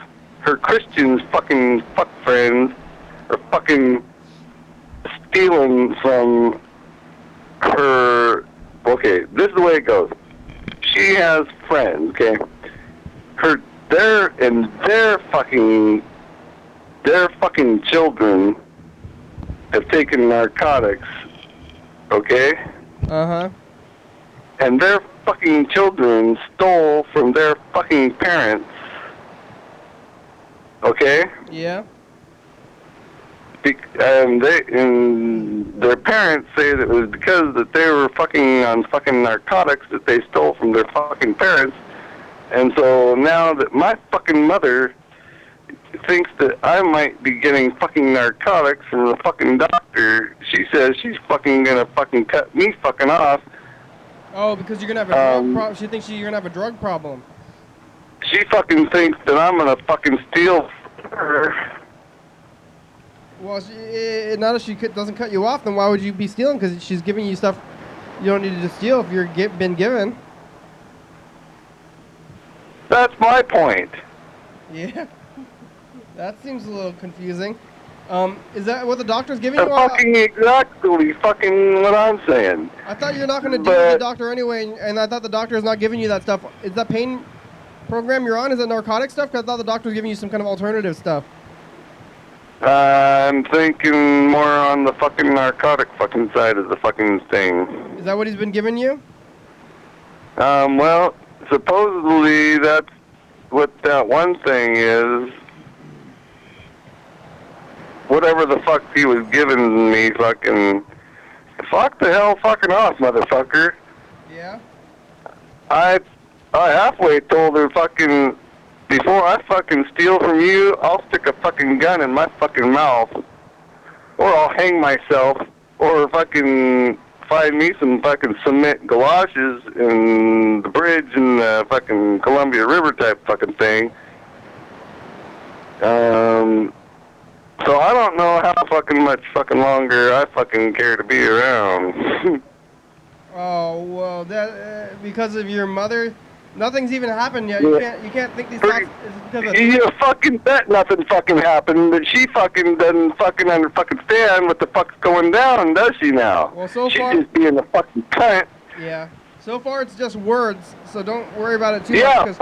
her Christians fucking fuck friends, are fucking stealing from her. Okay, this is the way it goes. She has friends, okay? Their fucking children have taken narcotics, okay? Uh-huh. And their fucking children stole from their fucking parents, okay? Yeah. And their parents say that it was because that they were fucking on fucking narcotics that they stole from their fucking parents. And so now that my fucking mother thinks that I might be getting fucking narcotics from the fucking doctor, she says she's fucking gonna fucking cut me fucking off. Oh, because you're gonna have a drug problem. She thinks you're gonna have a drug problem. She fucking thinks that I'm gonna fucking steal from her. Well, not if she doesn't cut you off, then why would you be stealing? Because she's giving you stuff you don't need to steal if you're been given. That's my point. Yeah. That seems a little confusing. Is that what the doctor's giving you? That's fucking exactly fucking what I'm saying. I thought you're not going to deal with the doctor anyway, and I thought the doctor's not giving you that stuff. Is that pain program you're on? Is it narcotic stuff? Because I thought the doctor's giving you some kind of alternative stuff. I'm thinking more on the fucking narcotic fucking side of the fucking thing. Is that what he's been giving you? Well, supposedly that's what that one thing is. Whatever the fuck he was giving me, fucking... Fuck the hell fucking off, motherfucker. Yeah? I halfway told her fucking... Before I fucking steal from you, I'll stick a fucking gun in my fucking mouth. Or I'll hang myself. Or fucking find me some fucking cement galoshes in the bridge in the fucking Columbia River type fucking thing. So I don't know how fucking much fucking longer I fucking care to be around. Oh, well, that because of your mother, nothing's even happened yet. You can't think these thoughts is because of... You fucking bet nothing fucking happened, but she fucking doesn't fucking understand what the fuck's going down, does she now? Well, so She's far... just being a fucking cunt. Yeah. So far it's just words, so don't worry about it too Yeah, much.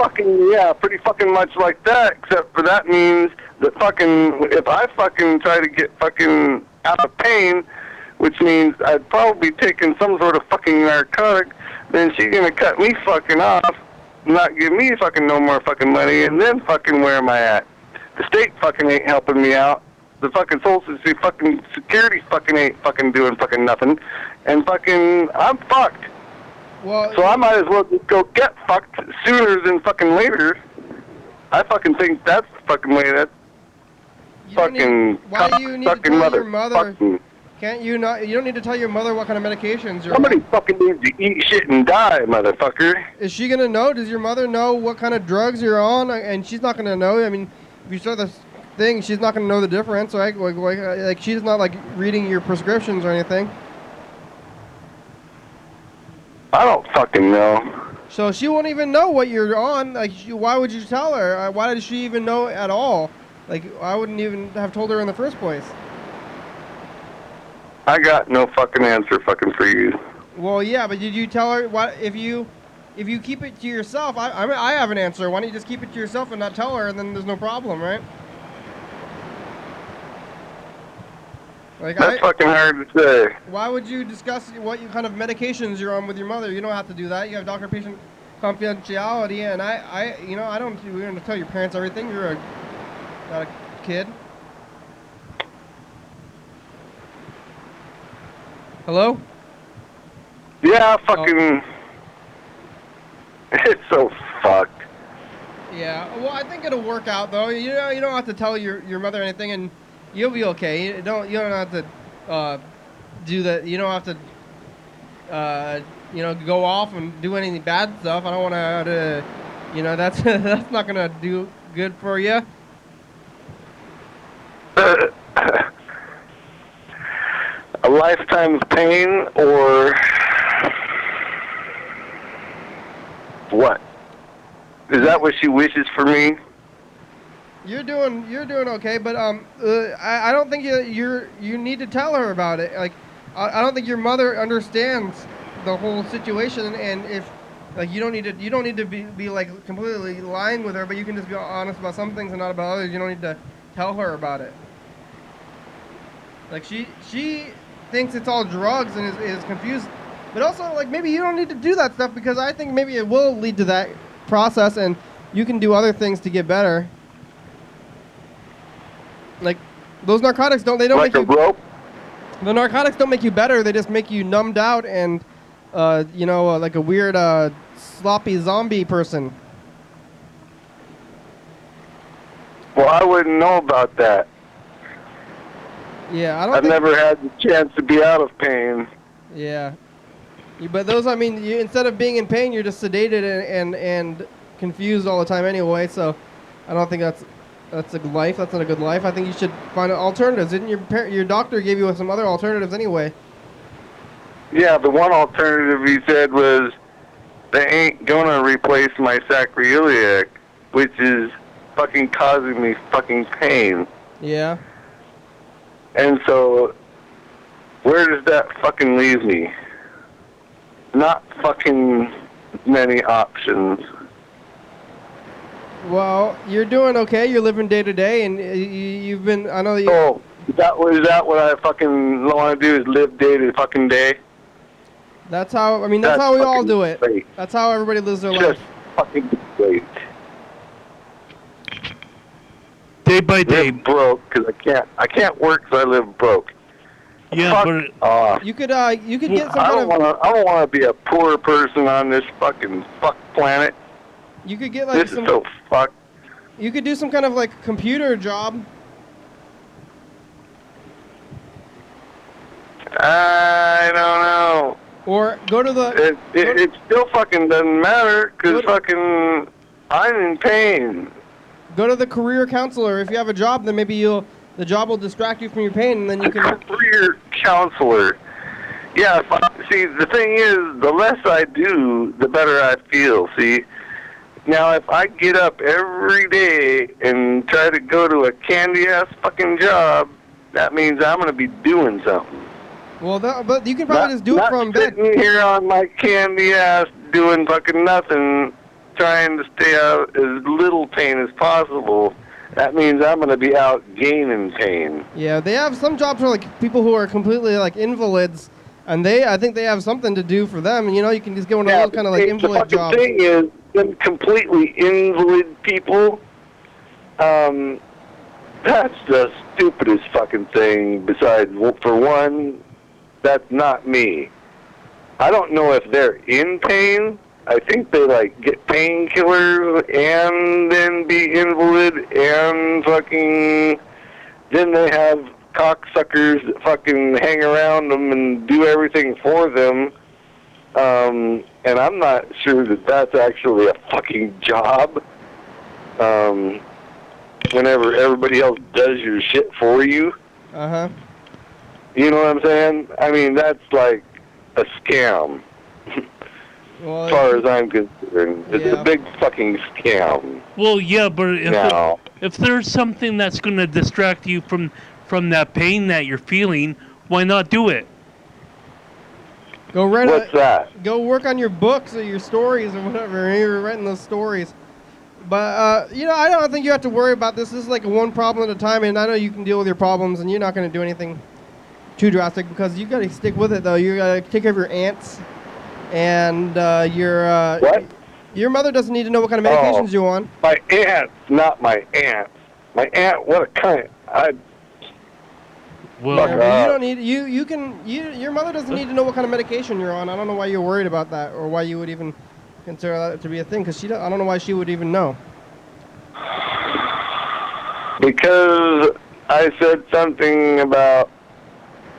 pretty fucking much like that, except for that means that fucking, if I fucking try to get fucking out of pain, which means I'd probably taken some sort of fucking narcotic, then she's gonna cut me fucking off, not give me fucking no more fucking money, and then fucking where am I at? The state fucking ain't helping me out. The fucking Social Security fucking ain't fucking doing fucking nothing, and fucking, I'm fucked. Well, so I might as well just go get fucked sooner than fucking later. I fucking think that's the fucking way that fucking why do you need to tell your mother? Can't you not? You don't need to tell your mother what kind of medications you're on. Somebody fucking needs to eat shit and die, motherfucker. Is she gonna know? Does your mother know what kind of drugs you're on? And she's not gonna know. I mean, if you start thing. She's not gonna know the difference, right? Like she's not like reading your prescriptions or anything. I don't fucking know. So she won't even know what you're on. Like, why would you tell her? Why did she even know at all? Like, I wouldn't even have told her in the first place. I got no fucking answer fucking for you. Well, yeah, but did you tell her what if you keep it to yourself? I have an answer. Why don't you just keep it to yourself and not tell her, and then there's no problem, right? Like That's fucking hard to say. Why would you discuss what kind of medications you're on with your mother? You don't have to do that. You have doctor-patient confidentiality, and I don't. You're gonna tell your parents everything. You're not a kid. Hello? Yeah, fucking. It's so fucked. Yeah. Well, I think it'll work out though. You don't have to tell your mother anything, and you'll be okay. You don't have to do that. You don't have to go off and do any bad stuff. I don't want to that's that's not gonna do good for you. A lifetime's pain or what? Is that what she wishes for me? You're doing okay, but I don't think you need to tell her about it. Like I don't think your mother understands the whole situation, and if like you don't need to be like completely lying with her, but you can just be honest about some things and not about others. You don't need to tell her about it. Like she thinks it's all drugs and is confused, but also like maybe you don't need to do that stuff because I think maybe it will lead to that process and you can do other things to get better. Like those narcotics don't like make you rope? The narcotics don't make you better, they just make you numbed out and like a weird sloppy zombie person. Well, I wouldn't know about that. Yeah, I've never had the chance to be out of pain. Yeah. But those, I mean, instead of being in pain, you're just sedated and confused all the time anyway, so I don't think that's a good life. That's not a good life. I think you should find alternatives. Didn't your doctor gave you some other alternatives anyway? Yeah, the one alternative he said was they ain't gonna replace my sacroiliac, which is fucking causing me fucking pain. Yeah. And so, where does that fucking leave me? Not fucking many options. Well, you're doing okay. You're living day to day, and you've been. I know that. Oh, is that what I fucking want to do? Is live day to fucking day? That's how. I mean, that's how we all do it. Great. That's how everybody lives their life. Just fucking great. Day by day. Live broke because I can't work because I live broke. Yeah, but you could get some I don't want to be a poor person on this fucking fuck planet. You could get like this is so fucked. You could do some kind of like computer job. I don't know. Or go to the. It still fucking doesn't matter because fucking I'm in pain. Go to the career counselor. If you have a job, then maybe the job will distract you from your pain, and then you can. Career counselor. Yeah. See, the thing is, the less I do, the better I feel. See. Now, if I get up every day and try to go to a candy-ass fucking job, that means I'm going to be doing something. Well, but you can probably just do it from bed. Not sitting here on my candy-ass doing fucking nothing, trying to stay out as little pain as possible. That means I'm going to be out gaining pain. Yeah, they have some jobs for like people who are completely like invalids, and I think they have something to do for them. And you can just get one of those kind of like invalid jobs. The thing is, them completely invalid people, that's the stupidest fucking thing. Besides, for one, that's not me. I don't know if they're in pain. I think they like get painkillers and then be invalid and fucking. Then they have cocksuckers that fucking hang around them and do everything for them. And I'm not sure that that's actually a fucking job. whenever everybody else does your shit for you. Uh-huh. You know what I'm saying? I mean, that's like a scam. Well, as far as I'm concerned. It's yeah. a big fucking scam. Well, yeah, but if there's something that's going to distract you from that pain that you're feeling, why not do it? Go write What's that? Go work on your books or your stories or whatever. You're writing those stories. But, you know, I don't think you have to worry about this. This is like one problem at a time, and I know you can deal with your problems, and you're not going to do anything too drastic because you got to stick with it, though. You got to take care of your aunts, and What? Your mother doesn't need to know what kind of medications you're on. My aunt, not my aunt. My aunt, what a cunt. Well, you don't need your mother doesn't need to know what kind of medication you're on. I don't know why you're worried about that or why you would even consider that to be a thing because I don't know why she would even know. Because I said something about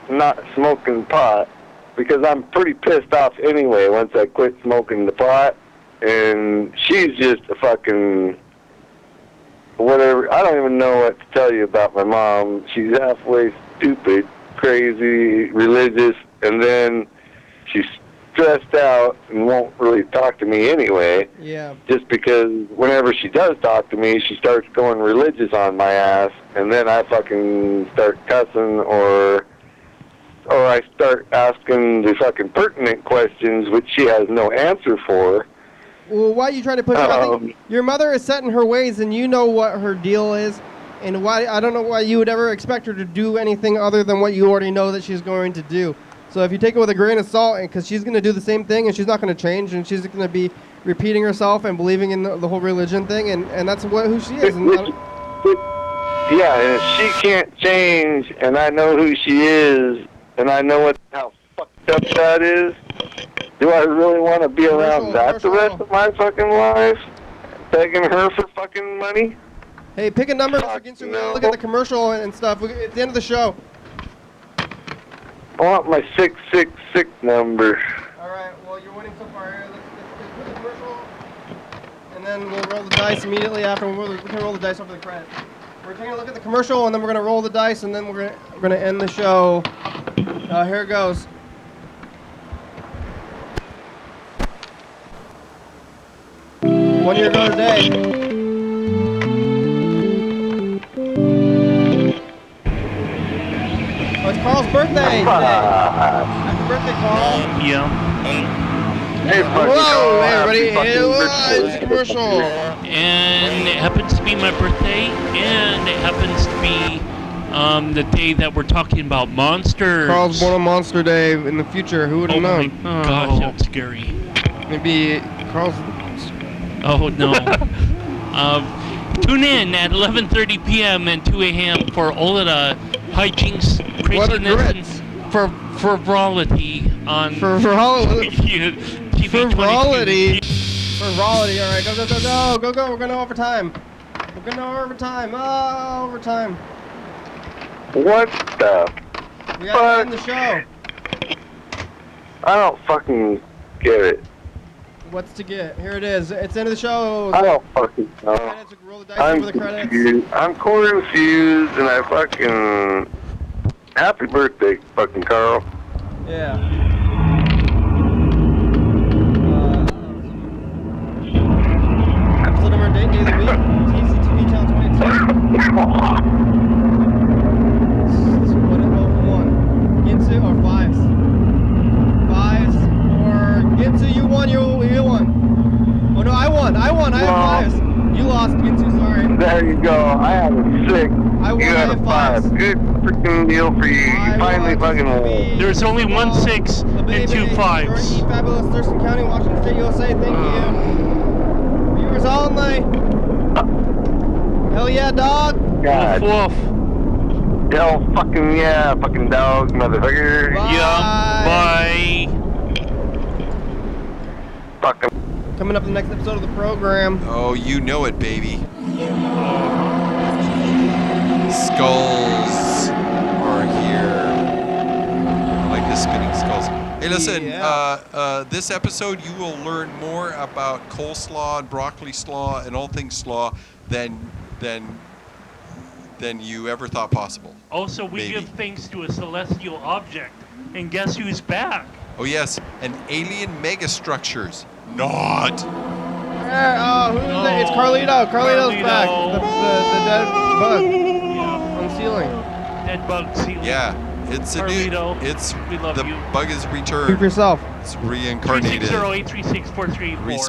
not smoking pot because I'm pretty pissed off anyway once I quit smoking the pot, and she's just a fucking whatever. I don't even know what to tell you about my mom. She's halfway stupid, crazy, religious, and then she's stressed out and won't really talk to me anyway. Yeah. Just because whenever she does talk to me, she starts going religious on my ass, and then I fucking start cussing or I start asking the fucking pertinent questions which she has no answer for. Well, why are you trying to push her? I think your mother is set in her ways, and you know what her deal is. And why I don't know why you would ever expect her to do anything other than what you already know that she's going to do. So if you take it with a grain of salt, because she's going to do the same thing, and she's not going to change, and she's going to be repeating herself and believing in the whole religion thing, and that's who she is. And yeah, and if she can't change, and I know who she is, and I know how fucked up that is, do I really want to be around that the rest of my fucking life? Begging her for fucking money? Hey, pick a number against your will. Look at the commercial and stuff. It's the end of the show. I want my 666 number. All right. Well, you're winning so far. Here. Let's put the commercial, and then we'll roll the dice immediately after. We can roll the dice over the credits. We're taking a look at the commercial, and then we're gonna roll the dice, and then we're gonna end the show. Here it goes. One year ago today. Oh, it's Carl's birthday today. Happy birthday, Carl. Yeah. Hey, Whoa, everybody. It's a commercial. And it happens to be my birthday, and it happens to be the day that we're talking about monsters. Carl's born on Monster Day in the future. Who would have known? Oh, gosh, that's scary. Maybe Carl's... Oh, no. Tune in at 11:30 p.m. and 2 a.m. for all of the hijinks, craziness, and frivolity on... Frivolity? TV Frivolity? Frivolity, all right. Go. We're going to overtime. We're going to overtime. Oh, overtime. What the We got to end the show. I don't fucking get it. What's to get? Here it is. It's the end of the show. I don't fucking know. Roll the dice over the credits. I'm confused, and I fucking... Happy birthday, fucking Carl. Yeah. Episode number and date, day of the week. TCTV channel 22. What one? Ginsu or fives? Fives or Ginsu? You won. You won. Oh no, I won. I have fives. You lost, Ginsu. Sorry. There you go. I had a 6. I won. You had a 5. Good freaking deal for you. You finally fucking won. There's only 1 6 and 2 5s. Fabulous Thurston County, Washington State, USA. Thank you. Viewers only. Hell yeah, dog. God. Woof, woof. Hell fucking yeah, fucking dog, motherfucker. Bye. Yeah. Bye. Fucking. Coming up in the next episode of the program. Oh, you know it, baby. Skulls are here. I like the spinning skulls. Hey, listen, this episode you will learn more about coleslaw and broccoli slaw and all things slaw than than you ever thought possible. Also, we Maybe. give thanks to a celestial object, and guess who's back? Oh yes, and alien megastructures. Not. Who's that? It's Carlito. Carlito's back. The dead bug on the ceiling. Dead bug ceiling. Yeah, it's a new. Carlito, It's we love the you. bug is returned. Speak for yourself. It's reincarnated. 360-836-4384.